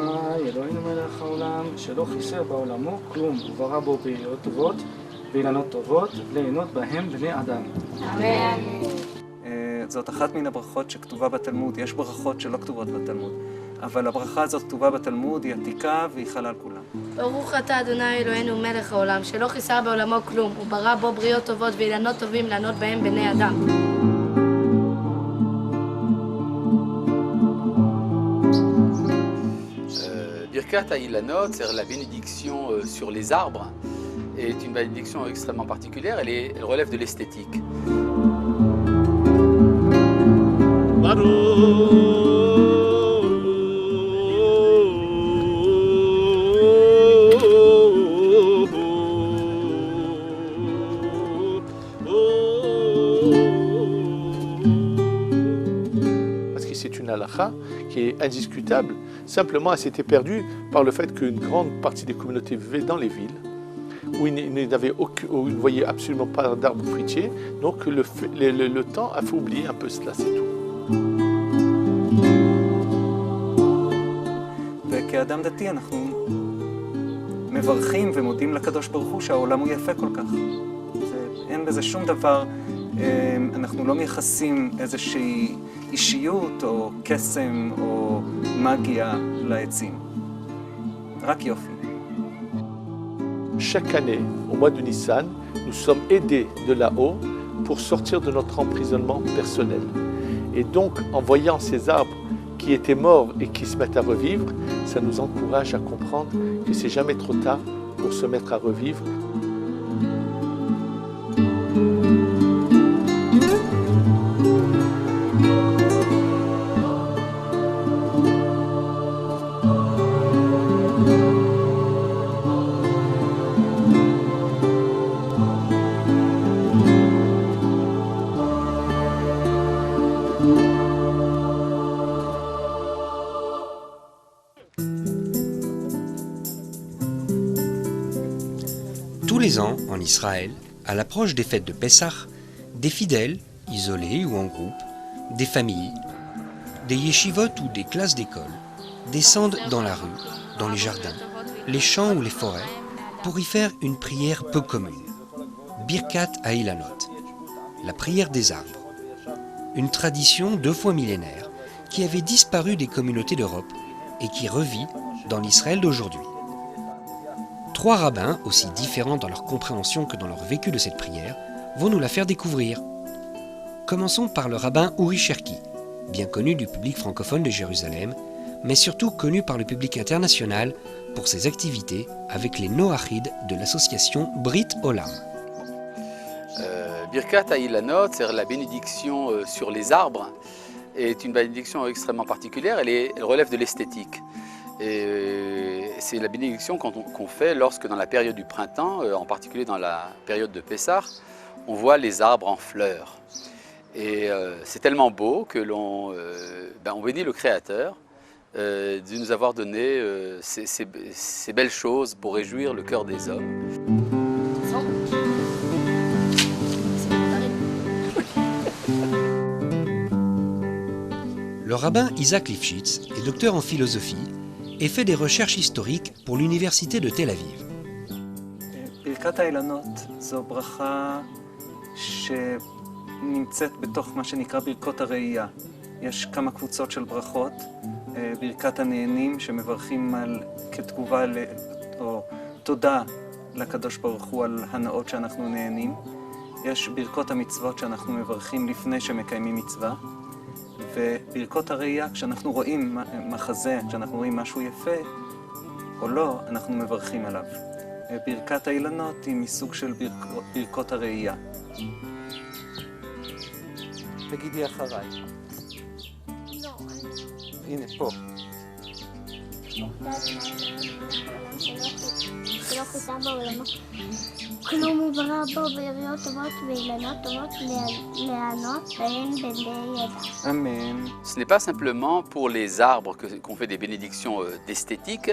אדוני אלוהינו מלך העולם, שלא חיסר בעולמו כלום, וברא בו בריות טובות ואילנות טובות, ליהנות בהם בני אדם. אמן. זאת אחת מן הברכות שכתובה בתלמוד. יש ברכות שלא כתובות בתלמוד, אבל הברכה הזאת כתובה בתלמוד, היא עתיקה והיא חלה על כולם. ברוך אתה אדוני אלוהינו מלך העולם, שלא חיסר בעולמו כלום, וברא בו בריות טובות ואילנות טובים ליהנות בהם בני אדם. Birkat Ha'ilanot, c'est la bénédiction sur les arbres, est une bénédiction extrêmement particulière, elle relève de l'esthétique. Parce que c'est une halakha qui est indiscutable. Simplement, elle s'était perdue par le fait qu'une grande partie des communautés vivaient dans les villes, où ils ne voyaient absolument pas d'arbres fruitiers. Donc le temps a fait oublier un peu cela, c'est tout. וכאדם דתי אנחנו מברכים ומודים לקדוש ברוך הוא שהעולם הוא יפה כל כך. אין בזה שום דבר, אנחנו לא מייחסים איזושהי אישיות או קסם או מגיה לעצים. רק יופי. Chaque année, au mois de Nissan, nous sommes aidés de là-haut pour sortir de notre emprisonnement personnel. Et donc, en voyant ces arbres qui étaient morts et qui se mettent à revivre, ça nous encourage à comprendre que c'est jamais trop tard pour se mettre à revivre. Tous les ans, en Israël, à l'approche des fêtes de Pessah, des fidèles, isolés ou en groupe, des familles, des yeshivot ou des classes d'école, descendent dans la rue, dans les jardins, les champs ou les forêts, pour y faire une prière peu commune, Birkat Ha'ilanot, la prière des arbres, une tradition 2 fois millénaire qui avait disparu des communautés d'Europe et qui revit dans l'Israël d'aujourd'hui. 3 rabbins, aussi différents dans leur compréhension que dans leur vécu de cette prière, vont nous la faire découvrir. Commençons par le rabbin Uri Cherki, bien connu du public francophone de Jérusalem, mais surtout connu par le public international pour ses activités avec les Noachides de l'association Brit Olam. Birkat Ha'ilanot, c'est la bénédiction sur les arbres, est une bénédiction extrêmement particulière, elle relève de l'esthétique. Et c'est la bénédiction qu'on fait lorsque dans la période du printemps, en particulier dans la période de Pessah, on voit les arbres en fleurs. Et c'est tellement beau que on bénit le Créateur de nous avoir donné ces belles choses pour réjouir le cœur des hommes. Le rabbin Isaac Lifshitz est docteur en philosophie et fait des recherches historiques pour l'université de Tel Aviv. ברכת האילנות זו ברכה שנמצאת בתוך מה שנקרא ברכות הראייה. יש כמה קבוצות של ברכות. ברכת הנהנים שמברכים כתגובה או תודה לקדוש ברוך הוא על הנאות שאנחנו נהנים. יש ברכות המצוות שאנחנו מברכים לפני שמקיימים מצווה. וברכות הראייה, כשאנחנו רואים מחזה, כשאנחנו רואים משהו יפה או לא, אנחנו מברכים עליו. ברכת האילנות היא מסוג של ברכות הראייה. תגידי אחריי. לא. הנה, פה. שלא חיסר בעולמו כלום, הוא ברא בו בריות טובות ואילנות טובות ליהנות בהם בני אדם. אמן. Ce n'est pas simplement pour les arbres qu'on fait des bénédictions d'esthétique.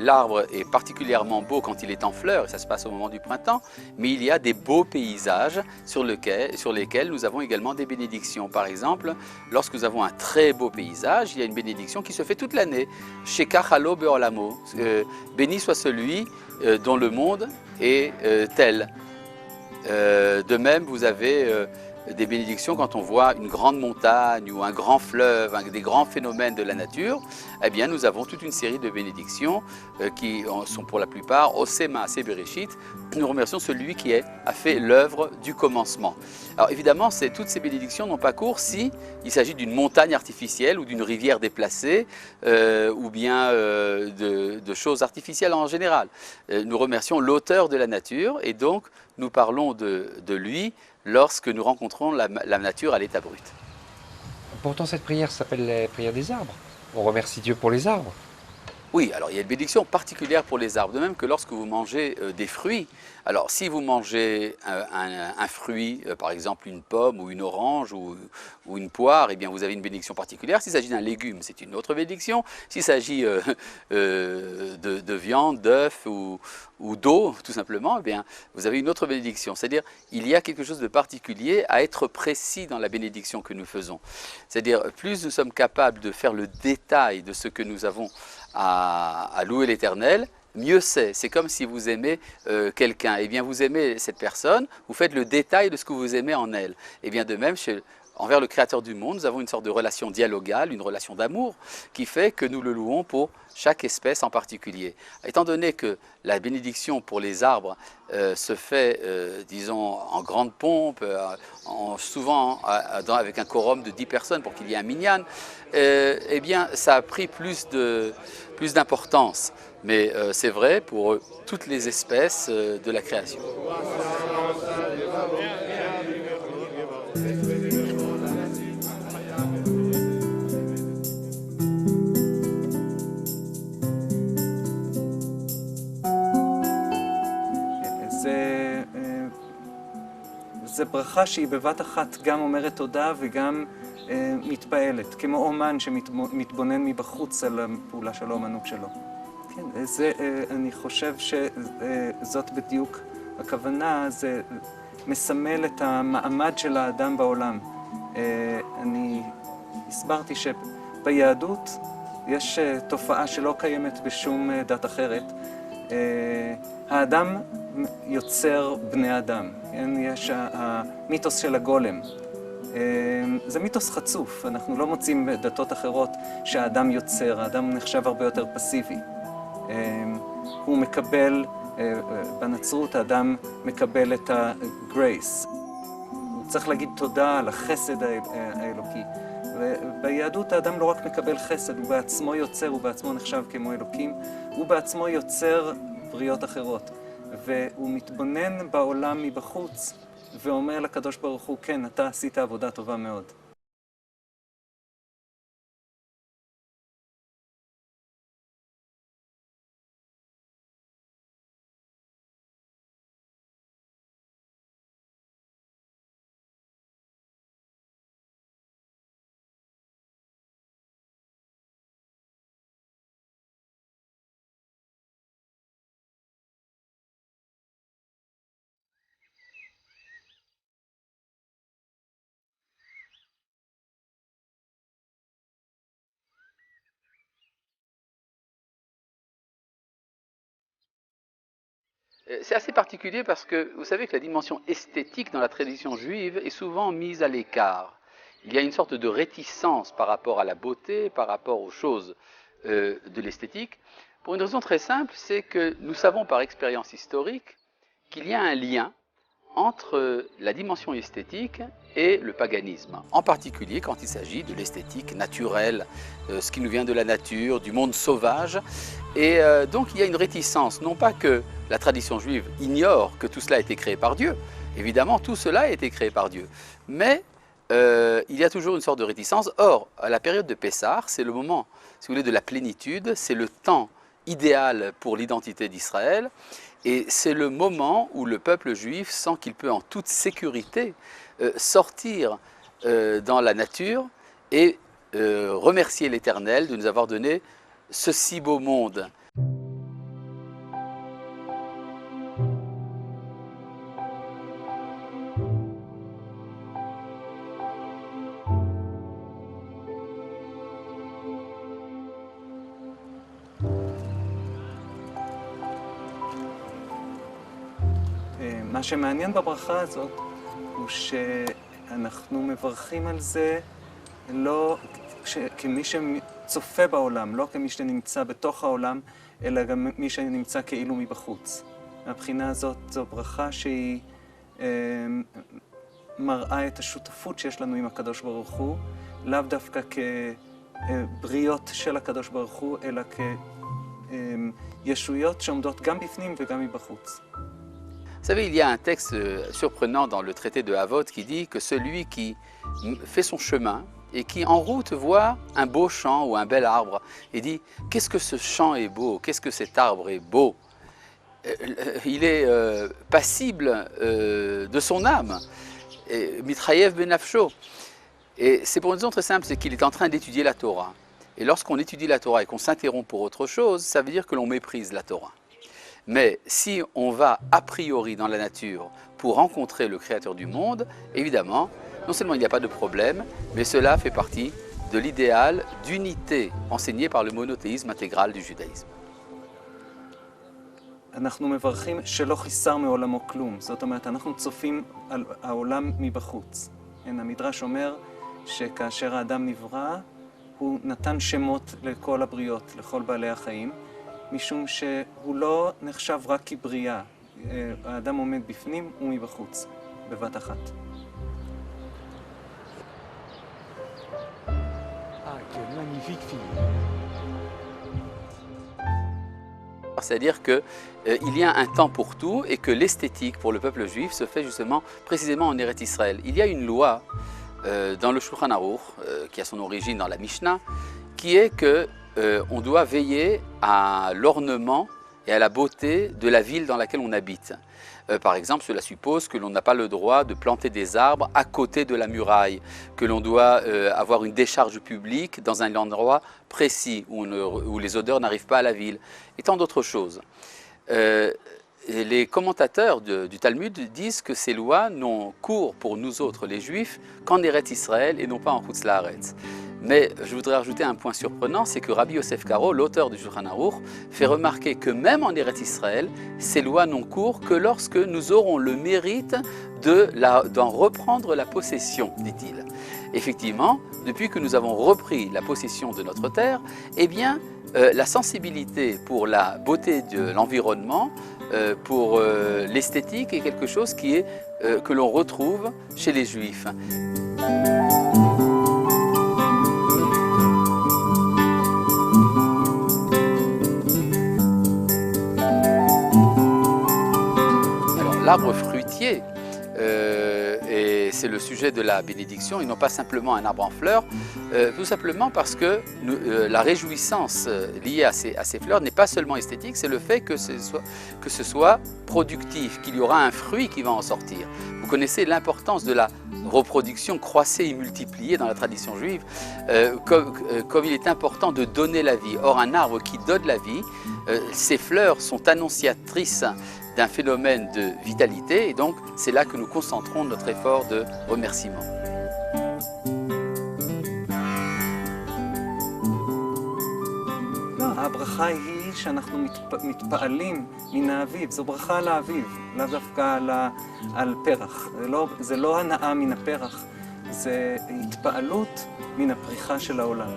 L'arbre est particulièrement beau quand il est en fleurs, et ça se passe au moment du printemps, mais il y a des beaux paysages sur lesquels nous avons également des bénédictions. Par exemple, lorsque nous avons un très beau paysage, il y a une bénédiction qui se fait toute l'année. année. Shekach halo be'olamo. Béni soit celui dont le monde est tel. De même, vous avez des bénédictions quand on voit une grande montagne ou un grand fleuve, des grands phénomènes de la nature. Eh bien, nous avons toute une série de bénédictions qui sont pour la plupart Oseh Maaseh Bereshit. Nous remercions celui qui a fait l'œuvre du commencement. Alors évidemment, toutes ces bénédictions n'ont pas cours si il s'agit d'une montagne artificielle ou d'une rivière déplacée ou bien de choses artificielles en général. Nous remercions l'auteur de la nature et donc nous parlons de lui lorsque nous rencontrons la nature à l'état brut. Pourtant, cette prière s'appelle la prière des arbres. On remercie Dieu pour les arbres. Oui, alors il y a une bénédiction particulière pour les arbres, de même que lorsque vous mangez des fruits. Alors si vous mangez un fruit, par exemple une pomme ou une orange ou une poire, eh bien vous avez une bénédiction particulière. S'il s'agit d'un légume, c'est une autre bénédiction. S'il s'agit de viande, d'œufs ou d'eau, tout simplement, eh bien vous avez une autre bénédiction. C'est-à-dire il y a quelque chose de particulier à être précis dans la bénédiction que nous faisons. C'est-à-dire plus nous sommes capables de faire le détail de ce que nous avons à louer l'Éternel, mieux c'est. C'est comme si vous aimez quelqu'un. Eh bien, vous aimez cette personne, vous faites le détail de ce que vous aimez en elle. Et bien de même, envers le Créateur du monde, nous avons une sorte de relation dialogale, une relation d'amour, qui fait que nous le louons pour chaque espèce en particulier. Étant donné que la bénédiction pour les arbres se fait, disons, en grande pompe, souvent avec un quorum de 10 personnes pour qu'il y ait un minyan, eh bien, ça a pris plus d'importance. Mais c'est vrai pour toutes les espèces de la création. זה ברכה שהיא בבת אחת גם אומרת תודה וגם מתפעלת, כמו אומן שמתבונן מבחוץ על הפעולה של האומנות שלו. כן, אני חושב שזאת בדיוק הכוונה, זה מסמל את המעמד של האדם בעולם. אני הסברתי שביהדות יש תופעה שלא קיימת בשום דת אחרת. האדם יוצר בני אדם, יש המיתוס של הגולם. זה מיתוס חצוף, אנחנו לא מוצאים בדתות אחרות שהאדם יוצר, האדם נחשב הרבה יותר פסיבי. הוא מקבל, בנצרות האדם מקבל את הגרייס. הוא צריך להגיד תודה על החסד האלוקי. וביהדות האדם לא רק מקבל חסד, הוא בעצמו יוצר, הוא בעצמו נחשב כמו אלוקים, הוא בעצמו יוצר בריות אחרות. והוא מתבונן בעולם מבחוץ ואומר לקדוש ברוך הוא, כן, אתה עשית עבודה טובה מאוד. C'est assez particulier parce que vous savez que la dimension esthétique dans la tradition juive est souvent mise à l'écart. Il y a une sorte de réticence par rapport à la beauté, par rapport aux choses de l'esthétique, pour une raison très simple, c'est que nous savons par expérience historique qu'il y a un lien entre la dimension esthétique et le paganisme, en particulier quand il s'agit de l'esthétique naturelle, ce qui nous vient de la nature, du monde sauvage. Et donc il y a une réticence, non pas que la tradition juive ignore que tout cela a été créé par Dieu, évidemment tout cela a été créé par Dieu, mais il y a toujours une sorte de réticence. Or, à la période de Pessah, c'est le moment, si vous voulez, de la plénitude, c'est le temps idéal pour l'identité d'Israël, et c'est le moment où le peuple juif sent qu'il peut en toute sécurité sortir dans la nature et remercier l'Éternel de nous avoir donné ce si beau monde. מה שמעניין בברכה הזאת הוא שאנחנו מברכים על זה לא כמי שצופה בעולם, לא כמי שנמצא בתוך העולם, אלא גם מי שנמצא כאילו מבחוץ. מהבחינה הזאת זו ברכה שהיא מראה את השותפות שיש לנו עם הקדוש ברוך הוא, לאו דווקא כבריות של הקדוש ברוך הוא, אלא כישויות שעומדות גם בפנים וגם מבחוץ. Vous savez, il y a un texte surprenant dans le traité de Havot qui dit que celui qui fait son chemin et qui en route voit un beau champ ou un bel arbre et dit « Qu'est-ce que ce champ est beau, qu'est-ce que cet arbre est beau ?» Il est passible de son âme, Mitrayev Benafsho. Et c'est pour une raison très simple, c'est qu'il est en train d'étudier la Torah. Et lorsqu'on étudie la Torah et qu'on s'interrompt pour autre chose, ça veut dire que l'on méprise la Torah. Mais si on va a priori dans la nature pour rencontrer le Créateur du monde, évidemment, non seulement il n'y a pas de problème, mais cela fait partie de l'idéal d'unité enseigné par le monothéisme intégral du judaïsme. אנחנו מברכים שלא חיסר מעולמו כלום. זאת אומרת, אנחנו צופים על העולם מבחוץ. המדרש אומר שכאשר האדם נברא, הוא נתן שמות לכל הבריות, לכל בעלי החיים, משום שהוא לא נחשב רק כבריאה. האדם עומד בפנים ומבחוץ, בבת אחת. Quelle magnifique fille. C'est-à-dire qu'il y a un temps pour tout et que l'esthétique pour le peuple juif se fait justement précisément en Eretz Israël. Il y a une loi dans le Shulchan Aruch, qui a son origine dans la Mishnah, qui est qu'on doit veiller à l'ornement et à la beauté de la ville dans laquelle on habite. Par exemple, cela suppose que l'on n'a pas le droit de planter des arbres à côté de la muraille, que l'on doit avoir une décharge publique dans un endroit précis où les odeurs n'arrivent pas à la ville, et tant d'autres choses. Et les commentateurs du Talmud disent que ces lois n'ont cours pour nous autres, les Juifs, qu'en Eretz Israël et non pas en Chutz La'aretz. Mais je voudrais rajouter un point surprenant, c'est que Rabbi Yosef Karo, l'auteur du Shulchan Aruch, fait remarquer que même en Eretz Israël, ces lois n'ont cours que lorsque nous aurons le mérite d'en reprendre la possession, dit-il. Effectivement, depuis que nous avons repris la possession de notre terre, eh bien, la sensibilité pour la beauté de l'environnement, pour l'esthétique est quelque chose que l'on retrouve chez les Juifs. L'arbre fruitier, et c'est le sujet de la bénédiction, et non pas simplement un arbre en fleurs, tout simplement parce que la réjouissance liée à ces fleurs n'est pas seulement esthétique, c'est le fait que ce soit productif, qu'il y aura un fruit qui va en sortir. Vous connaissez l'importance de la reproduction croissée et multipliée dans la tradition juive, comme il est important de donner la vie. Or, un arbre qui donne la vie, ses fleurs sont annonciatrices d'un phénomène de vitalité, et donc c'est là que nous concentrons notre effort de remerciement. הברכה היא שאנחנו מתפעלים מן האביב, זו ברכה על האביב, לאו דווקא על פרח. זה לא הנאה מן הפרח, זה התפעלות מן הפריחה של העולם.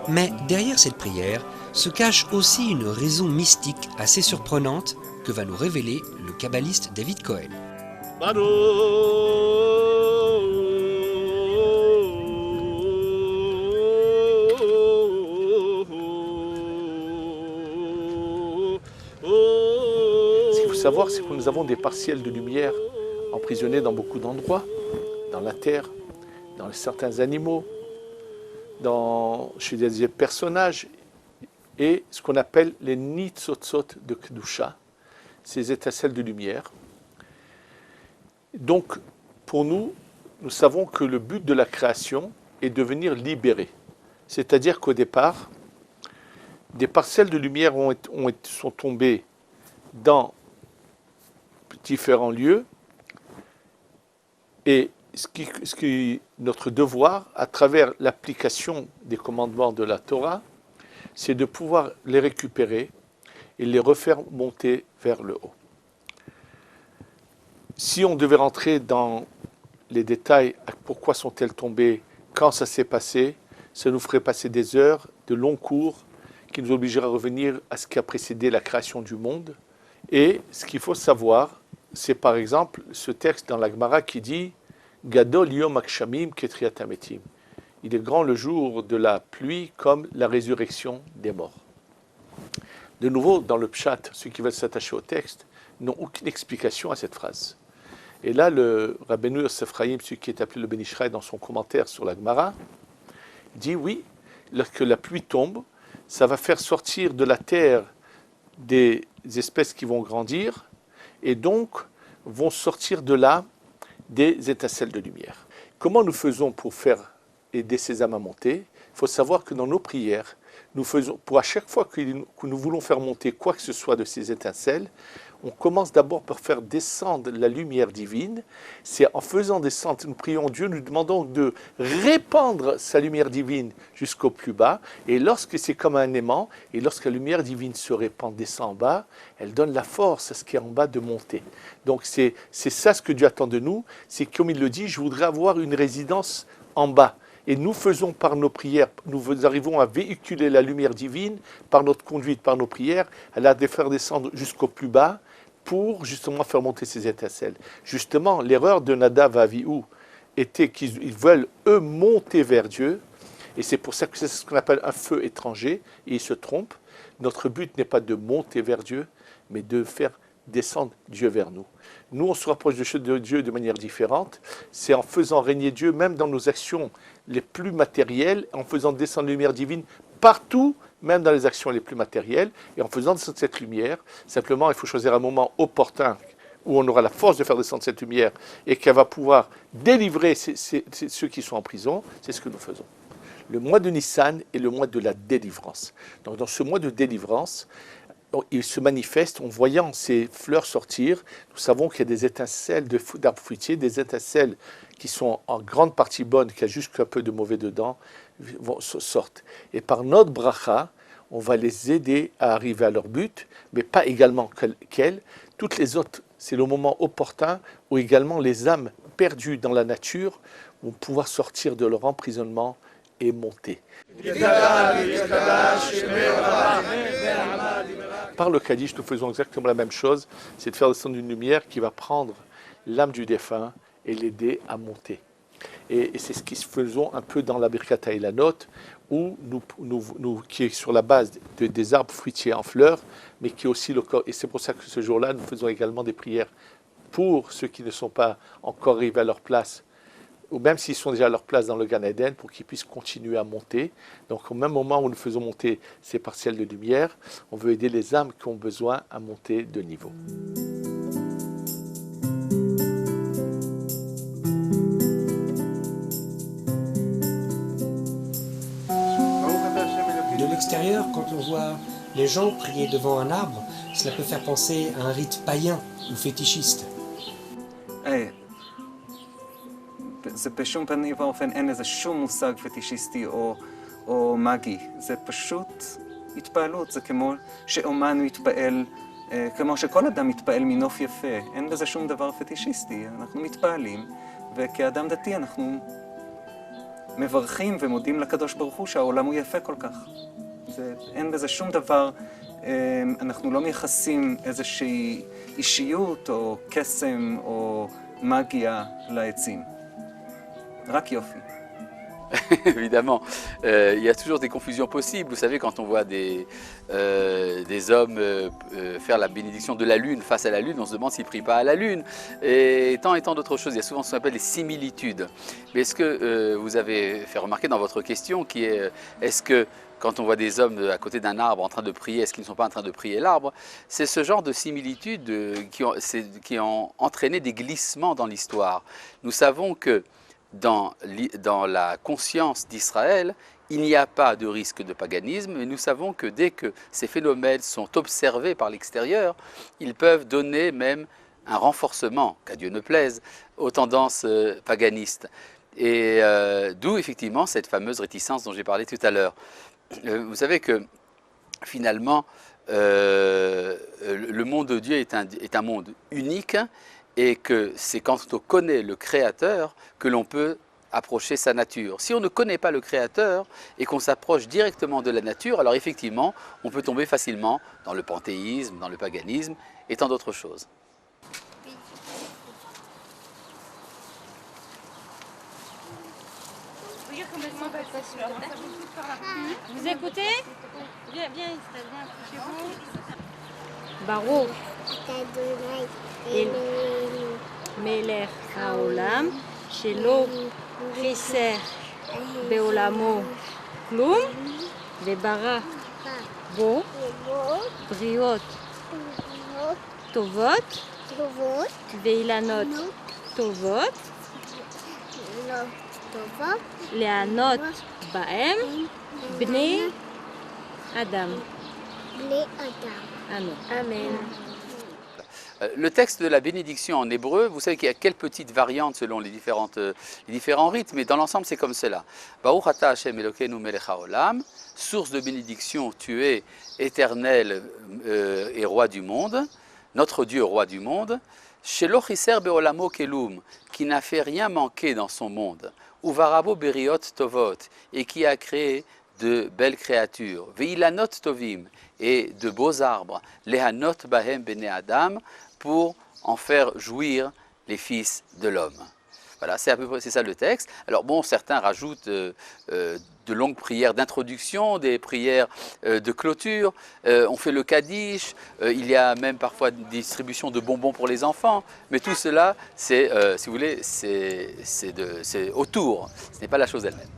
Mais derrière cette prière se cache aussi une raison mystique assez surprenante que va nous révéler le kabbaliste David Cohen. Ce qu'il faut savoir, c'est que nous avons des partiels de lumière emprisonnés dans beaucoup d'endroits, dans la terre, dans certains animaux, chez des personnages, et ce qu'on appelle les nitzotzot de Kedusha, ces étincelles de lumière. Donc, pour nous, nous savons que le but de la création est de venir libérer. C'est-à-dire qu'au départ, des parcelles de lumière sont tombées dans différents lieux, et ce qui est notre devoir, à travers l'application des commandements de la Torah, c'est de pouvoir les récupérer et les refaire monter vers le haut. Si on devait rentrer dans les détails, pourquoi sont-elles tombées, quand ça s'est passé, ça nous ferait passer des heures de longs cours qui nous obligeraient à revenir à ce qui a précédé la création du monde. Et ce qu'il faut savoir, c'est par exemple ce texte dans la Gemara qui dit « Gadol yom akshamim ketriat hametim ». Il est grand le jour de la pluie comme la résurrection des morts. De nouveau, dans le pshat, ceux qui veulent s'attacher au texte n'ont aucune explication à cette phrase. Et là, le Rabbeinu Yosef Chaim, celui qui est appelé le Ben Ish Chai dans son commentaire sur la Gemara, dit oui, lorsque la pluie tombe, ça va faire sortir de la terre des espèces qui vont grandir et donc vont sortir de là des étincelles de lumière. Comment nous faisons pour faire aider ces âmes à monter? Il faut savoir que dans nos prières, nous faisons, pour à chaque fois que nous voulons faire monter quoi que ce soit de ces étincelles, on commence d'abord par faire descendre la lumière divine. C'est en faisant descendre, nous prions Dieu, nous demandons de répandre sa lumière divine jusqu'au plus bas. Et lorsque c'est comme un aimant, et lorsque la lumière divine se répand, descend en bas, elle donne la force à ce qui est en bas de monter. Donc c'est ça ce que Dieu attend de nous. C'est comme il le dit, je voudrais avoir une résidence en bas. Et nous faisons par nos prières, nous arrivons à véhiculer la lumière divine par notre conduite, par nos prières, à la faire descendre jusqu'au plus bas pour justement faire monter ces étincelles. Justement, l'erreur de Nadav et Avihu était qu'ils veulent, eux, monter vers Dieu, et c'est pour ça que c'est ce qu'on appelle un feu étranger, et ils se trompent. Notre but n'est pas de monter vers Dieu, mais de faire descendre Dieu vers nous. Nous, on se rapproche de Dieu de manière différente. C'est en faisant régner Dieu, même dans nos actions les plus matérielles, en faisant descendre la lumière divine partout, même dans les actions les plus matérielles, et en faisant descendre cette lumière. Simplement, il faut choisir un moment opportun où on aura la force de faire descendre cette lumière et qu'elle va pouvoir délivrer ceux qui sont en prison. C'est ce que nous faisons. Le mois de Nissan est le mois de la délivrance. Donc, dans ce mois de délivrance, il se manifeste en voyant ces fleurs sortir. Nous savons qu'il y a des étincelles d'arbres fruitiers, des étincelles qui sont en grande partie bonnes, qui a juste un peu de mauvais dedans, sortent. Et par notre bracha, on va les aider à arriver à leur but, mais pas également qu'elles. Toutes les autres, c'est le moment opportun où également les âmes perdues dans la nature vont pouvoir sortir de leur emprisonnement et monter. Par le Kaddish, nous faisons exactement la même chose, c'est de faire descendre une lumière qui va prendre l'âme du défunt et l'aider à monter. Et c'est ce que nous faisons un peu dans la Birkat HaIlanot, où qui est sur la base des arbres fruitiers en fleurs, mais qui est aussi le corps. Et c'est pour ça que ce jour-là, nous faisons également des prières pour ceux qui ne sont pas encore arrivés à leur place, ou même s'ils sont déjà à leur place dans le Gan Eden, pour qu'ils puissent continuer à monter. Donc au même moment où nous faisons monter ces partiels de lumière, on veut aider les âmes qui ont besoin à monter de niveau. De l'extérieur, quand on voit les gens prier devant un arbre, cela peut faire penser à un rite païen ou fétichiste. זה בשום פנים ואופן, אין לזה שום מושג פטישיסטי או מגי. זה פשוט התפעלות, זה כמו שאומן מתפעל, כמו שכל אדם מתפעל מנוף יפה. אין בזה שום דבר פטישיסטי, אנחנו מתפעלים, וכאדם דתי אנחנו מברכים ומודים לקדוש ברוך הוא שהעולם הוא יפה כל כך. אין בזה שום דבר, אנחנו לא מייחסים איזושהי אישיות או קסם או מגיה לעצים. Évidemment, il y a toujours des confusions possibles. Vous savez, quand on voit des hommes faire la bénédiction de la lune face à la lune, on se demande s'ils ne prient pas à la lune. Et tant d'autres choses. Il y a souvent ce qu'on appelle les similitudes. Mais est-ce que vous avez fait remarquer dans votre question qui est, est-ce que quand on voit des hommes à côté d'un arbre en train de prier, est-ce qu'ils ne sont pas en train de prier l'arbre? C'est ce genre de similitudes qui ont entraîné des glissements dans l'histoire. Nous savons que dans la conscience d'Israël, il n'y a pas de risque de paganisme, mais nous savons que dès que ces phénomènes sont observés par l'extérieur, ils peuvent donner même un renforcement, qu'à Dieu ne plaise, aux tendances paganistes. Et d'où effectivement cette fameuse réticence dont j'ai parlé tout à l'heure. Vous savez que finalement, le monde de Dieu est un monde unique et que c'est quand on connaît le Créateur que l'on peut approcher sa nature. Si on ne connaît pas le Créateur et qu'on s'approche directement de la nature, alors effectivement, on peut tomber facilement dans le panthéisme, dans le paganisme et tant d'autres choses. Vous écoutez? Viens, viens, couchez-vous. Baruch Melech Haolam, Shelo Chiser Beolamo Klum, Vebara Bo, Briot Tovot, Veilanot Tovot, Leanot Baem, Bnei Adam. Amen. Le texte de la bénédiction en hébreu, vous savez qu'il y a quelques petites variantes selon les différents rites, mais dans l'ensemble c'est comme cela. Baruch ata Hashem Elokeinu melech haolam, source de bénédiction, tu es éternel et roi du monde, notre Dieu roi du monde, Shelo chiser beolamo kelum, qui n'a fait rien manquer dans son monde, Uvarabo beriot tovot, et qui a créé de belles créatures, Veilanot tovim, et de beaux arbres, Lehanot bahem bene Adam, pour en faire jouir les fils de l'homme. Voilà, c'est à peu près ça le texte. Alors bon, certains rajoutent de longues prières d'introduction, des prières de clôture, on fait le Kaddish, il y a même parfois une distribution de bonbons pour les enfants, mais tout cela, c'est, si vous voulez, c'est autour, ce n'est pas la chose elle-même.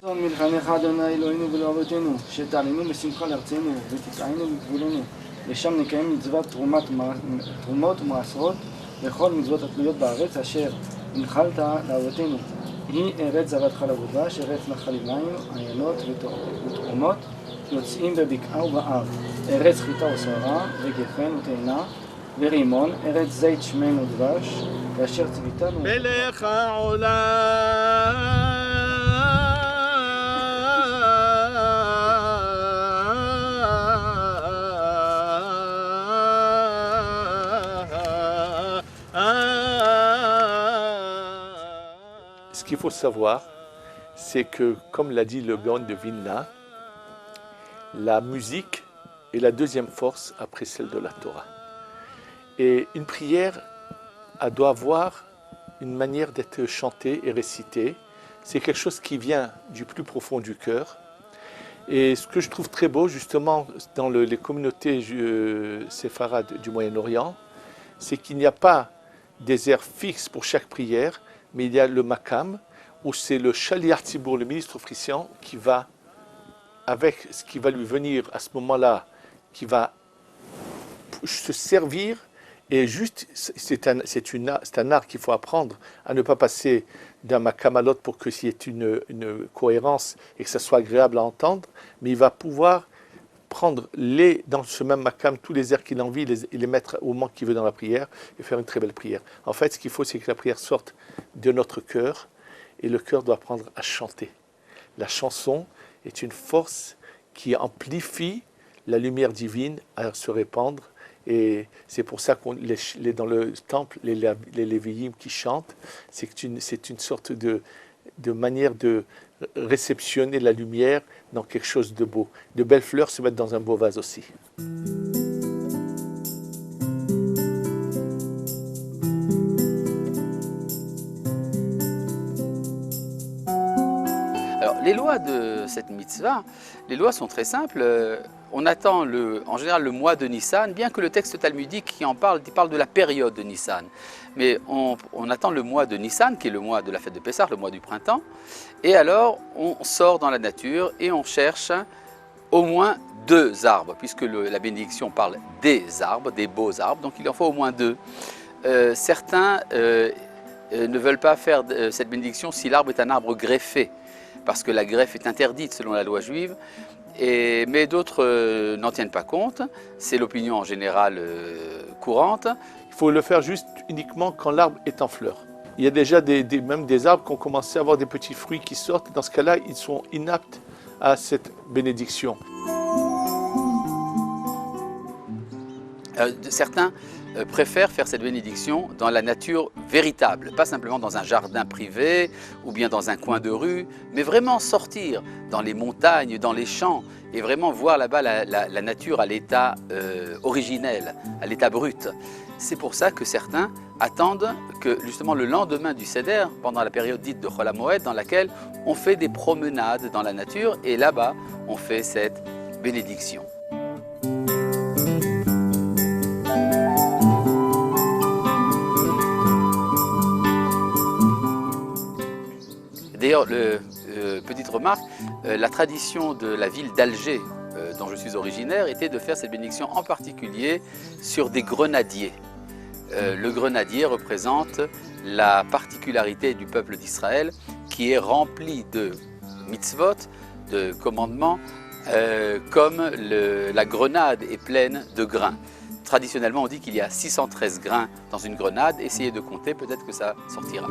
מלחניך אדוני אלוהינו ולא אבותינו, שתעלינו בשמחה לארצנו ותטענו בגבולנו, ושם נקיים מצוות תרומות ומעשרות וכל מצוות התלויות בארץ אשר הנחלת לאבותינו. היא ארץ זבת חלב ודבש, ארץ נחלי מים, עיינות ותחומות, יוצאים בבקעה ובהר, ארץ חיטה ושערה וגפן ותאנה ורימון, ארץ זית שמן ודבש, ואשר ציוויתנו מלך העולם. Ce qu'il faut savoir, c'est que, comme l'a dit le Gaon de Vilna, la musique est la deuxième force après celle de la Torah. Et une prière, elle doit avoir une manière d'être chantée et récitée. C'est quelque chose qui vient du plus profond du cœur. Et ce que je trouve très beau, justement, dans les communautés séfarades du Moyen-Orient, c'est qu'il n'y a pas des airs fixes pour chaque prière, mais il y a le makam, où c'est le shaliach tzibour, le ministre officiant, qui va, avec ce qui va lui venir à ce moment-là, qui va se servir, et juste, c'est un art qu'il faut apprendre à ne pas passer d'un makam à l'autre pour qu'il y ait une cohérence et que ça soit agréable à entendre, mais il va pouvoir prendre dans ce même makam tous les airs qu'il a envie et les mettre au moment qu'il veut dans la prière et faire une très belle prière. En fait, ce qu'il faut, c'est que la prière sorte de notre cœur et le cœur doit apprendre à chanter. La chanson est une force qui amplifie la lumière divine à se répandre et c'est pour ça qu'on dans le temple, les lévi'im qui chantent, c'est une sorte de manière de réceptionner la lumière dans quelque chose de beau. De belles fleurs se mettent dans un beau vase aussi. Alors, les lois de cette mitzvah, les lois sont très simples. On attend en général le mois de Nissan, bien que le texte talmudique qui en parle, il parle de la période de Nissan. Mais on attend le mois de Nissan, qui est le mois de la fête de Pessah, le mois du printemps. Et alors, on sort dans la nature et on cherche au moins 2 arbres, puisque la bénédiction parle des arbres, des beaux arbres, donc il en faut au moins 2. Certains ne veulent pas faire cette bénédiction si l'arbre est un arbre greffé, parce que la greffe est interdite selon la loi juive. Mais d'autres n'en tiennent pas compte, c'est l'opinion en général courante. Il faut le faire juste uniquement quand l'arbre est en fleurs. Il y a déjà même des arbres qui ont commencé à avoir des petits fruits qui sortent. Dans ce cas-là, ils sont inaptes à cette bénédiction. Certains préfèrent faire cette bénédiction dans la nature véritable, pas simplement dans un jardin privé ou bien dans un coin de rue, mais vraiment sortir dans les montagnes, dans les champs et vraiment voir là-bas la nature à l'état originel, à l'état brut. C'est pour ça que certains attendent que justement le lendemain du Seder, pendant la période dite de Chol HaMoed, dans laquelle on fait des promenades dans la nature et là-bas on fait cette bénédiction. D'ailleurs, petite remarque, la tradition de la ville d'Alger, dont je suis originaire, était de faire cette bénédiction en particulier sur des grenadiers. Le grenadier représente la particularité du peuple d'Israël qui est rempli de mitzvot, de commandements, comme la grenade est pleine de grains. Traditionnellement, on dit qu'il y a 613 grains dans une grenade. Essayez de compter, peut-être que ça sortira.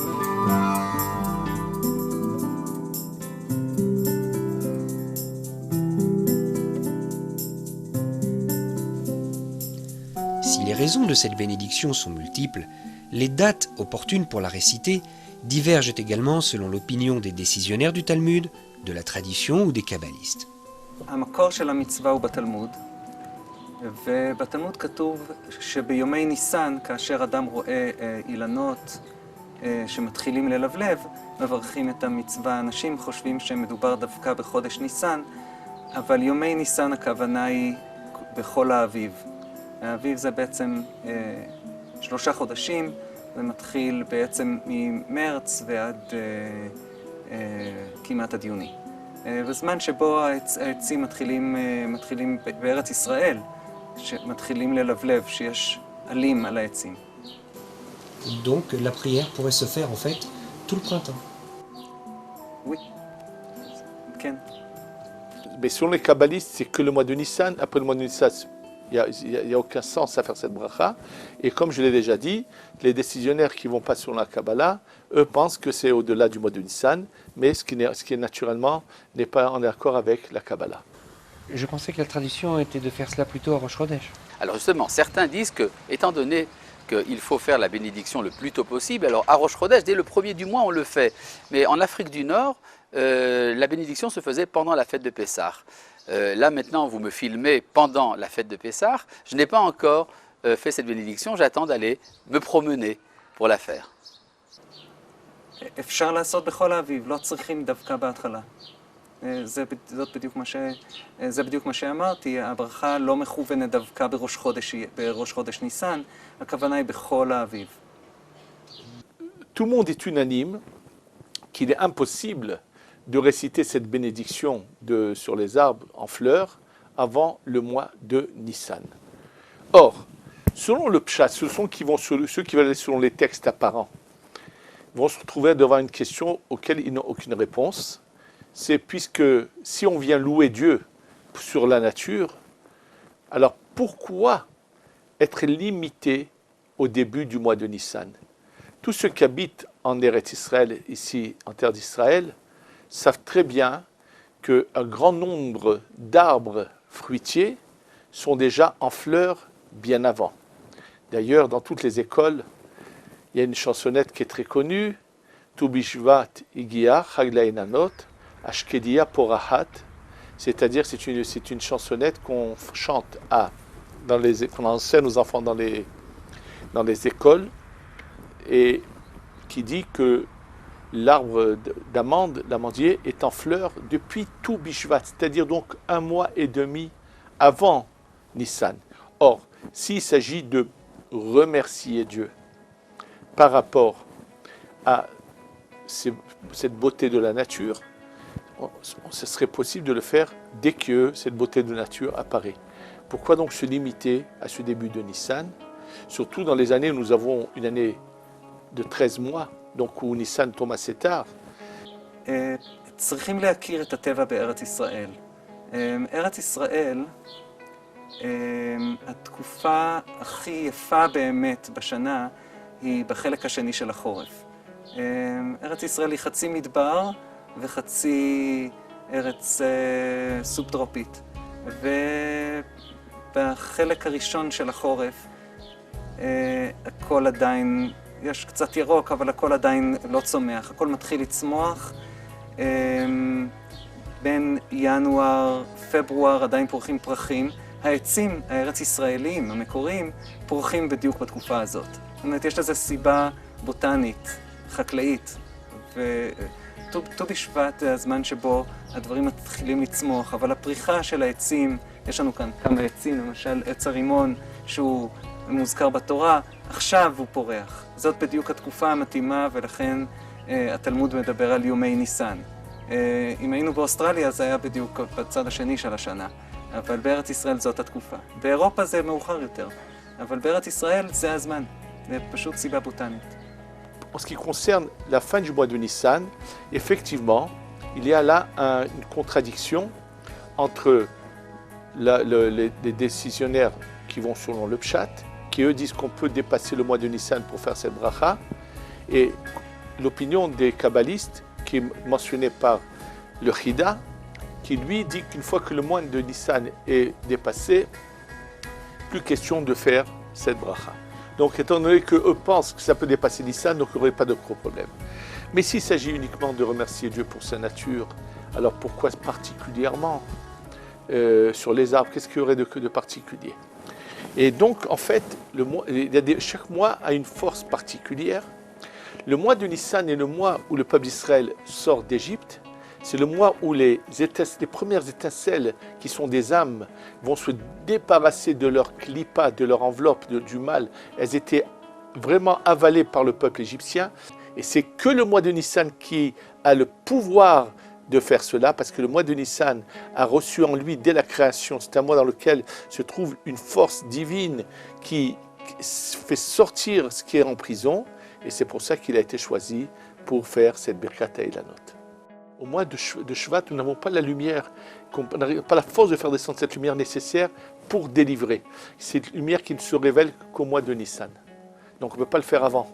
Si les raisons de cette bénédiction sont multiples, les dates opportunes pour la réciter divergent également selon l'opinion des décisionnaires du Talmud, de la tradition ou des kabbalistes. המקור של המצווה הוא בתלמוד, ובתלמוד כתוב שביומי ניסן, כאשר אדם רואה אילנות שמתחילים ללבלב, מברכים את המצווה. אנשים חושבים שמדובר דווקא בחודש ניסן, אבל יומי ניסן הכוונה היא בכל האביב. האביב זה בעצם 3 חודשים, ומתחיל בעצם ממרץ ועד כמעט עד יוני. בזמן שבו העצים מתחילים בארץ ישראל, שמתחילים ללבלב, שיש עלים על העצים. Donc la prière pourrait se faire en fait tout le printemps. Oui. כן. Mais selon les kabbalistes, c'est que le mois de Nissan. Après le mois de Nissan, il n'y a aucun sens à faire cette bracha. Et comme je l'ai déjà dit, les décisionnaires qui vont pas sur la Kabbalah, eux pensent que c'est au-delà du mois de Nissan, mais ce qui est naturellement n'est pas en accord avec la Kabbalah. Je pensais que la tradition était de faire cela plutôt à Rosh Chodesh. Alors justement, certains disent que, étant donné qu'il faut faire la bénédiction le plus tôt possible, alors à Rosh Chodesh, dès le premier du mois, on le fait. Mais en Afrique du Nord, la bénédiction se faisait pendant la fête de Pessah. Là maintenant, vous me filmez pendant la fête de Pessah. Je n'ai pas encore fait cette bénédiction, j'attends d'aller me promener pour la faire. אפשר לעשות בכל האביב, לא צריכים דווקא בהתחלה. זה בדיוק מה שאמרתי, הברכה לא מכוונת דווקא בראש חודש ניסן, הכוונה היא בכל האביב. Tout le monde est unanime qu'il est impossible de réciter cette bénédiction sur les arbres en fleurs avant le mois de Nissan. Or, selon le Pshat, ceux qui veulent aller selon les textes apparents, vont se retrouver devant une question auquel ils n'ont aucune réponse. C'est puisque si on vient louer Dieu sur la nature, alors pourquoi être limité au début du mois de Nissan? Tous ceux qui habitent en Eretz Israël, ici en terre d'Israël, savent très bien qu'un grand nombre d'arbres fruitiers sont déjà en fleurs bien avant. D'ailleurs, dans toutes les écoles, il y a une chansonnette qui est très connue, Tu bishvat igia chaglainanot, ashkedia porahat, c'est-à-dire c'est une chansonnette qu'on chante qu'on enseigne aux enfants dans les écoles et qui dit que l'arbre d'amande, l'amandier, est en fleurs depuis tout Bishvat, c'est-à-dire donc 1 mois et demi avant Nissan. Or, s'il s'agit de remercier Dieu par rapport à cette beauté de la nature, ce serait possible de le faire dès que cette beauté de nature apparaît. Pourquoi donc se limiter à ce début de Nissan? Surtout dans les années où nous avons une année de 13 mois, donc où Nissan tombe assez tard. צריכים להכיר את הטבע בארץ ישראל. ארץ ישראל, התקופה הכי יפה באמת בשנה היא בחלק השני של החורף. ארץ ישראל היא חצי מדבר וחצי ארץ סובטרופית. בחלק הראשון של החורף הכל עדיין, יש קצת ירוק, אבל הכל עדיין לא צומח. הכל מתחיל לצמוח. בין ינואר, פברואר עדיין פורחים פרחים. העצים הארץ ישראליים, המקוריים, פורחים בדיוק בתקופה הזאת. זאת אומרת, יש לזה סיבה בוטנית, חקלאית. וט"ו בשבט זה הזמן שבו הדברים מתחילים לצמוח, אבל הפריחה של העצים, יש לנו כאן כמה עצים, למשל עץ הרימון, שהוא מוזכר בתורה, עכשיו הוא פורח. זאת בדיוק התקופה המתאימה, ולכן התלמוד מדבר על יומי ניסן. אם היינו באוסטרליה, זה היה בדיוק בצד השני של השנה, אבל בארץ ישראל זאת התקופה. באירופה זה מאוחר יותר, אבל בארץ ישראל זה הזמן. זה פשוט סיבה בוטנית. En ce qui concerne la fin du mois de Nissan, effectivement, il y a là une contradiction entre les décisionnaires qui vont selon le Pshat, qui eux disent qu'on peut dépasser le mois de Nissan pour faire cette bracha, et l'opinion des kabbalistes, qui est mentionnée par le Chida, qui lui dit qu'une fois que le mois de Nissan est dépassé, plus question de faire cette bracha. Donc, étant donné qu'eux pensent que ça peut dépasser Nissan, donc il n'y aurait pas de gros problème. Mais s'il s'agit uniquement de remercier Dieu pour sa nature, alors pourquoi particulièrement sur les arbres, qu'est-ce qu'il y aurait de particulier? Et donc, en fait, chaque mois a une force particulière. Le mois de Nissan est le mois où le peuple d'Israël sort d'Égypte. C'est le mois où les premières étincelles, qui sont des âmes, vont se débarrasser de leur clipa, de leur enveloppe, du mal. Elles étaient vraiment avalées par le peuple égyptien. Et c'est que le mois de Nissan qui a le pouvoir de faire cela, parce que le mois de Nissan a reçu en lui, dès la création, c'est un mois dans lequel se trouve une force divine qui fait sortir ce qui est en prison. Et c'est pour ça qu'il a été choisi pour faire cette Birkat Hailanot. Au mois de Shvat, nous n'avons pas la lumière, on n'a pas la force de faire descendre cette lumière nécessaire pour délivrer. C'est une lumière qui ne se révèle qu'au mois de Nissan. Donc on ne peut pas le faire avant.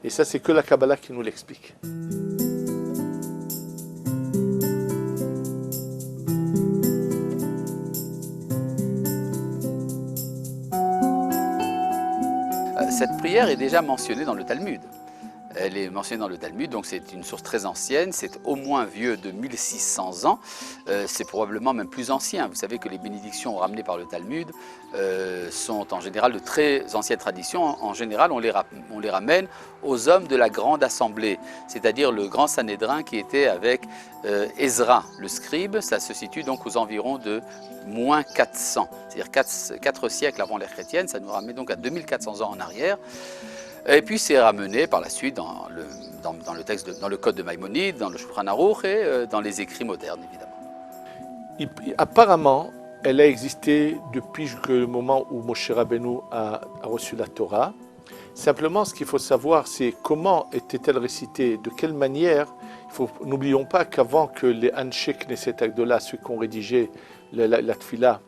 Et ça, c'est que la Kabbalah qui nous l'explique. Cette prière est déjà mentionnée dans le Talmud. Elle est mentionnée dans le Talmud, donc c'est une source très ancienne, c'est au moins vieux de 1600 ans, c'est probablement même plus ancien. Vous savez que les bénédictions ramenées par le Talmud sont en général de très anciennes traditions. En général, on les ramène aux hommes de la grande assemblée, c'est-à-dire le grand Sanhédrin qui était avec Ezra, le scribe. Ça se situe donc aux environs de moins 400, c'est-à-dire 4 siècles avant l'ère chrétienne. Ça nous ramène donc à 2400 ans en arrière. Et puis c'est ramené par la suite dans le texte, dans le code de Maïmonide, dans le Shulchan Aruch et dans les écrits modernes évidemment. Apparemment, elle a existé depuis le moment où Moshe Rabbeinu a reçu la Torah. Simplement, ce qu'il faut savoir, c'est comment était-elle récitée, de quelle manière. N'oublions pas qu'avant que les Anshe Knesset Agdola, ceux qui ont rédigé la Tfila,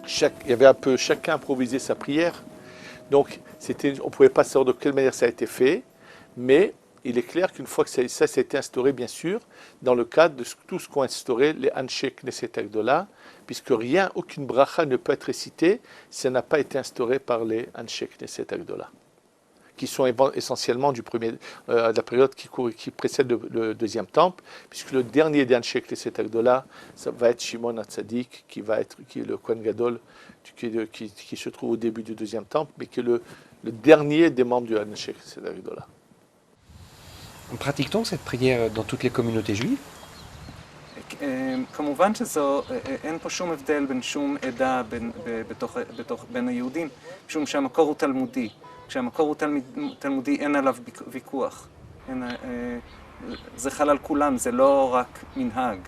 il y avait un peu, chacun improvisait sa prière. Donc, on ne pouvait pas savoir de quelle manière ça a été fait, mais il est clair qu'une fois que ça a été instauré, bien sûr, dans le cadre de tout ce qu'ont instauré les Anshe Knesset Agdola, puisque aucune bracha ne peut être récitée si ça n'a pas été instauré par les Anshe Knesset Agdola, qui sont essentiellement de la période qui précède le deuxième temple, puisque le dernier des Anshe Knesset Agdola, ça va être Shimon HaTzadik, qui est le Kohen Gadol, qui se trouve au début du deuxième temple, mais qui est le dernier des membres du Anshe Knesset Agdola. Pratique-t-on cette prière dans toutes les communautés juives? כמובן אין פה שום הבדל בין שום עדה בין היהודים, משום שהמקור הוא תלמודי. כשהמקור הוא תלמודי אין עליו ויכוח. זה חל על כולם, זה לא רק מנהג.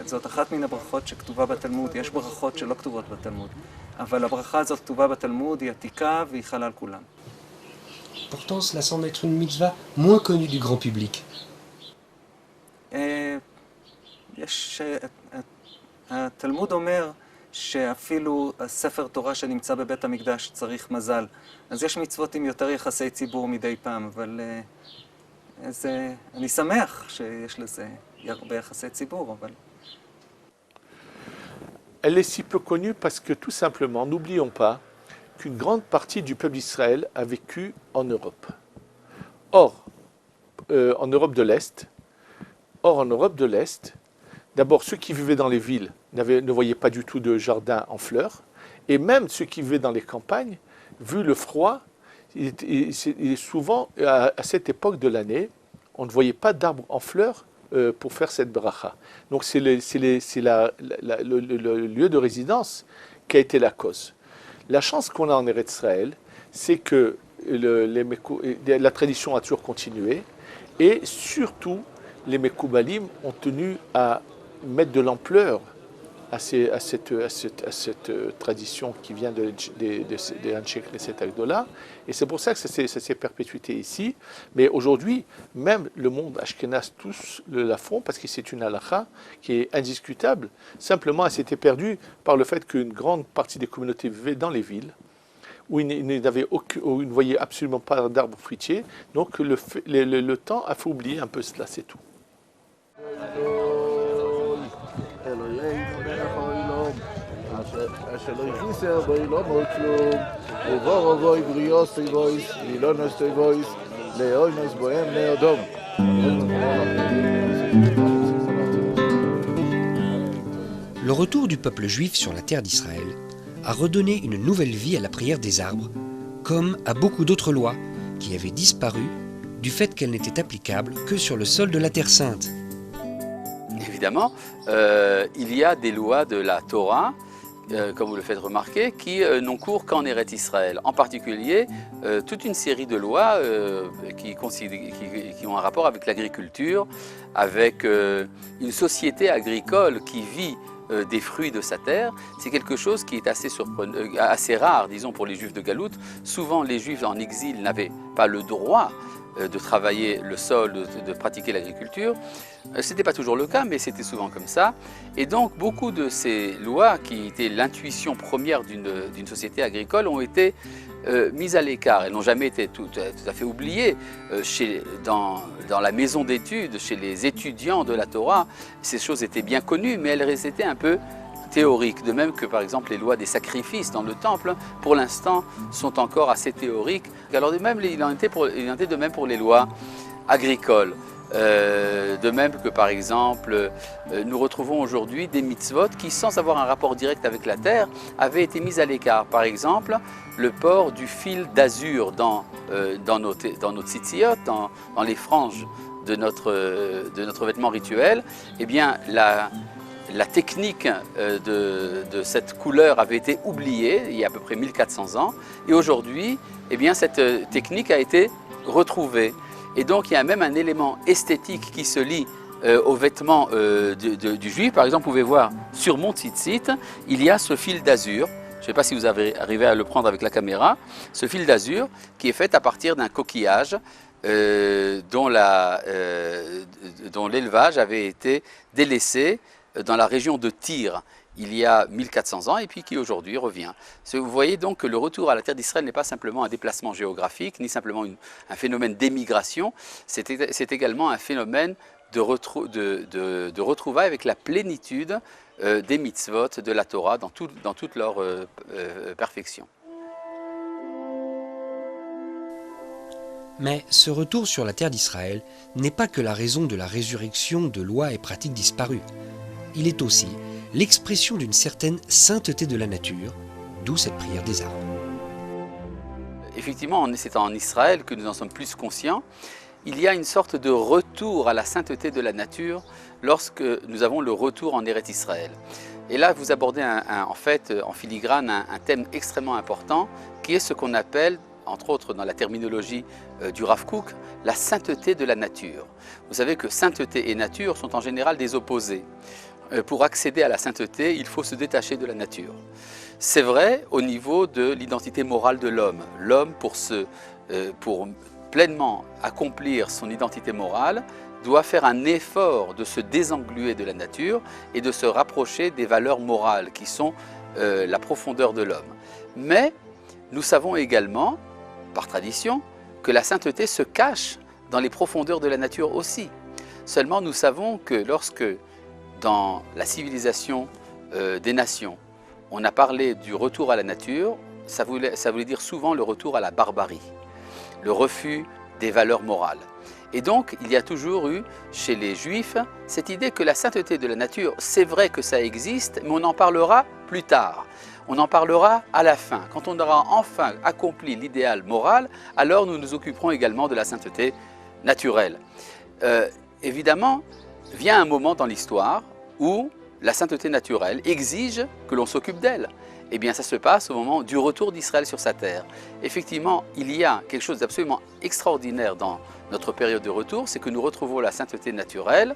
זאת אחת מן הברכות שכתובה בתלמוד. יש ברכות שלא כתובות בתלמוד. אבל הברכה הזאת כתובה בתלמוד, היא עתיקה והיא חלה על כולם. Pourtant, cela semble être une mitzvah moins connue du grand public. התלמוד אומר שאפילו הספר תורה שנמצא בבית המקדש צריך מזל. אז יש מצוות עם יותר יחסי ציבור מדי פעם, אבל אני שמח שיש לזה הרבה יחסי ציבור, אבל... Elle est si peu connue parce que tout simplement, n'oublions pas qu'une grande partie du peuple d'Israël a vécu en Europe. Or, en Europe de l'Est, d'abord ceux qui vivaient dans les villes ne voyaient pas du tout de jardin en fleurs, et même ceux qui vivaient dans les campagnes, vu le froid, il est souvent, à cette époque de l'année, on ne voyait pas d'arbres en fleurs pour faire cette bracha. Donc c'est le lieu de résidence qui a été la cause. La chance qu'on a en Eretz Israël, c'est que la tradition a toujours continué et surtout les Mekoubalim ont tenu à mettre de l'ampleur à cette tradition qui vient de Anshe Knesset Agdola. Et c'est pour ça que ça s'est perpétué ici. Mais aujourd'hui, même le monde ashkénaze tous la font parce que c'est une halakha qui est indiscutable. Simplement, elle s'était perdue par le fait qu'une grande partie des communautés vivaient dans les villes où ils ne voyaient absolument pas d'arbres fruitiers. Donc le temps a fait oublier un peu cela, c'est tout. Le retour du peuple juif sur la terre d'Israël a redonné une nouvelle vie à la prière des arbres, comme à beaucoup d'autres lois qui avaient disparu du fait qu'elles n'étaient applicables que sur le sol de la Terre Sainte. Évidemment, il y a des lois de la Torah, comme vous le faites remarquer, qui n'ont cours qu'en Eretz Israël. En particulier, toute une série de lois qui ont un rapport avec l'agriculture, avec une société agricole qui vit des fruits de sa terre. C'est quelque chose qui est assez rare, disons, pour les Juifs de Galoute. Souvent, les Juifs en exil n'avaient pas le droit de travailler le sol, de pratiquer l'agriculture. Ce n'était pas toujours le cas, mais c'était souvent comme ça. Et donc, beaucoup de ces lois, qui étaient l'intuition première d'une société agricole, ont été mises à l'écart. Elles n'ont jamais été tout à fait oubliées. Dans la maison d'études, chez les étudiants de la Torah, ces choses étaient bien connues, mais elles étaient un peu théoriques. De même que, par exemple, les lois des sacrifices dans le temple, pour l'instant, sont encore assez théoriques. Alors, il en était de même pour les lois agricoles. De même que, par exemple, nous retrouvons aujourd'hui des mitzvot qui, sans avoir un rapport direct avec la terre, avaient été mises à l'écart. Par exemple, le port du fil d'azur dans nos tzitziot, dans les franges de notre vêtement rituel. Eh bien, la technique de cette couleur avait été oubliée il y a à peu près 1400 ans. Et aujourd'hui, eh bien, cette technique a été retrouvée. Et donc, il y a même un élément esthétique qui se lie aux vêtements du juif. Par exemple, vous pouvez voir sur mon tzitzit, il y a ce fil d'azur. Je ne sais pas si vous avez arrivé à le prendre avec la caméra. Ce fil d'azur qui est fait à partir d'un coquillage dont l'élevage avait été délaissé dans la région de Tyr il y a 1400 ans et puis qui aujourd'hui revient. Vous voyez donc que le retour à la terre d'Israël n'est pas simplement un déplacement géographique, ni simplement un phénomène d'émigration, c'est également un phénomène de retrouvailles avec la plénitude des mitzvot de la Torah dans toute leur perfection. Mais ce retour sur la terre d'Israël n'est pas que la raison de la résurrection de lois et pratiques disparues. Il est aussi l'expression d'une certaine sainteté de la nature, d'où cette prière des arbres. Effectivement, c'est en Israël que nous en sommes plus conscients. Il y a une sorte de retour à la sainteté de la nature lorsque nous avons le retour en Eretz Israël. Et là, vous abordez en fait, en filigrane, un thème extrêmement important qui est ce qu'on appelle, entre autres dans la terminologie du Rav Kook, la sainteté de la nature. Vous savez que sainteté et nature sont en général des opposés. Pour accéder à la sainteté, il faut se détacher de la nature. C'est vrai au niveau de l'identité morale de l'homme. L'homme, pour pleinement accomplir son identité morale, doit faire un effort de se désengluer de la nature et de se rapprocher des valeurs morales qui sont la profondeur de l'homme. Mais nous savons également, par tradition, que la sainteté se cache dans les profondeurs de la nature aussi. Seulement nous savons que lorsque dans la civilisation des nations. On a parlé du retour à la nature, ça voulait dire souvent le retour à la barbarie, le refus des valeurs morales. Et donc, il y a toujours eu, chez les Juifs, cette idée que la sainteté de la nature, c'est vrai que ça existe, mais on en parlera plus tard. On en parlera à la fin. Quand on aura enfin accompli l'idéal moral, alors nous nous occuperons également de la sainteté naturelle. Évidemment, vient un moment dans l'histoire où la sainteté naturelle exige que l'on s'occupe d'elle. Eh bien, ça se passe au moment du retour d'Israël sur sa terre. Effectivement, il y a quelque chose d'absolument extraordinaire dans notre période de retour, c'est que nous retrouvons la sainteté naturelle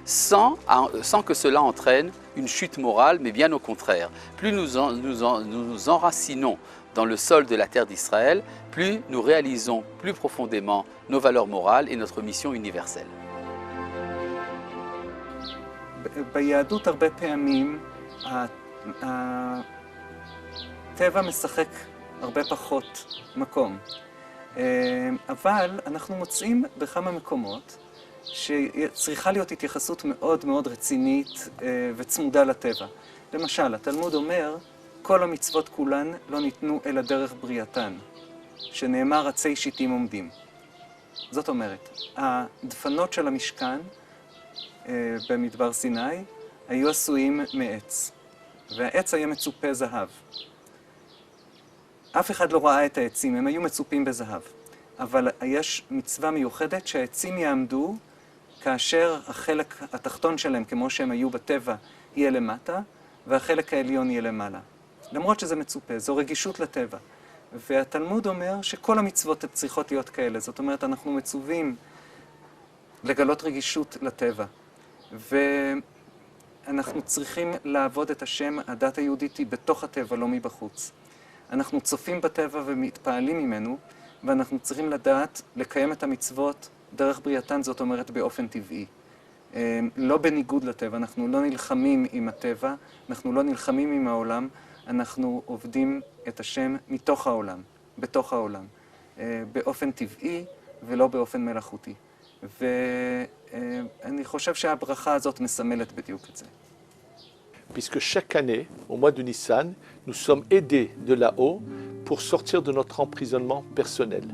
sans que cela entraîne une chute morale, mais bien au contraire. Plus nous nous enracinons dans le sol de la terre d'Israël, plus nous réalisons plus profondément nos valeurs morales et notre mission universelle. ביהדות הרבה פעמים הטבע משחק הרבה פחות מקום. אבל אנחנו מוצאים בכמה מקומות שצריכה להיות התייחסות מאוד מאוד רצינית וצמודה לטבע. למשל, התלמוד אומר, כל המצוות כולן לא ניתנו אלא דרך בריאתן, שנאמר עצי שיטים עומדים. זאת אומרת, הדפנות של המשכן במדבר סיני היו עשויים מעץ, והעץ היה מצופה זהב. אף אחד לא ראה את העצים, הם היו מצופים בזהב. אבל יש מצווה מיוחדת שהעצים יעמדו כאשר החלק התחתון שלהם, כמו שהם היו בטבע, יהיה למטה, והחלק העליון יהיה למעלה. למרות שזה מצופה, זו רגישות לטבע. והתלמוד אומר שכל המצוות צריכות להיות כאלה. זאת אומרת, אנחנו מצווים לגלות רגישות לטבע. ואנחנו צריכים לעבוד את השם, הדת היהודית היא בתוך הטבע, לא מבחוץ. אנחנו צופים בטבע ומתפעלים ממנו, ואנחנו צריכים לדעת לקיים את המצוות דרך בריאתן, זאת אומרת באופן טבעי. לא בניגוד לטבע, אנחנו לא נלחמים עם הטבע, אנחנו לא נלחמים עם העולם, אנחנו עובדים את השם מתוך העולם, בתוך העולם, באופן טבעי ולא באופן מלאכותי. ואני חושב שהברכה הזאת מסמלת בדיוק את זה. Puisque chaque année, au mois de Nissan, nous sommes aidés de là-haut pour sortir de notre emprisonnement personnel.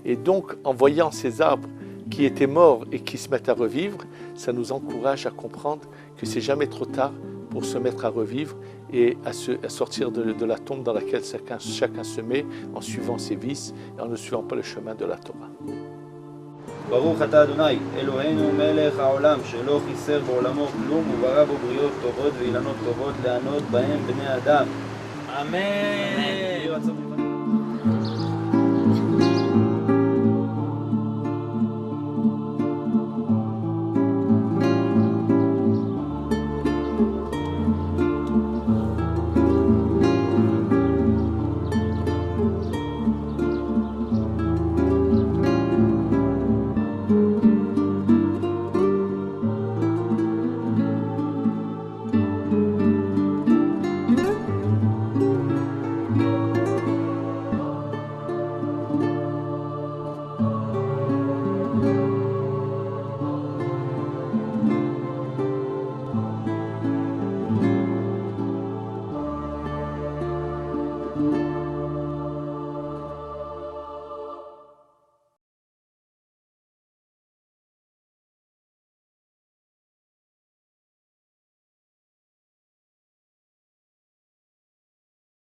Et donc, en voyant ces arbres qui étaient morts et qui se mettent à revivre, ça nous encourage à comprendre que c'est jamais trop tard pour se mettre à revivre et à sortir de la tombe dans laquelle chacun se met en suivant ses vices et en ne suivant pas le chemin de la Torah. ברוך אתה אדוני, אלוהינו מלך העולם, שלא חיסר בעולמו כלום, וברא בו בריאות טובות ואילנות טובות לענות בהם בני אדם. אמן.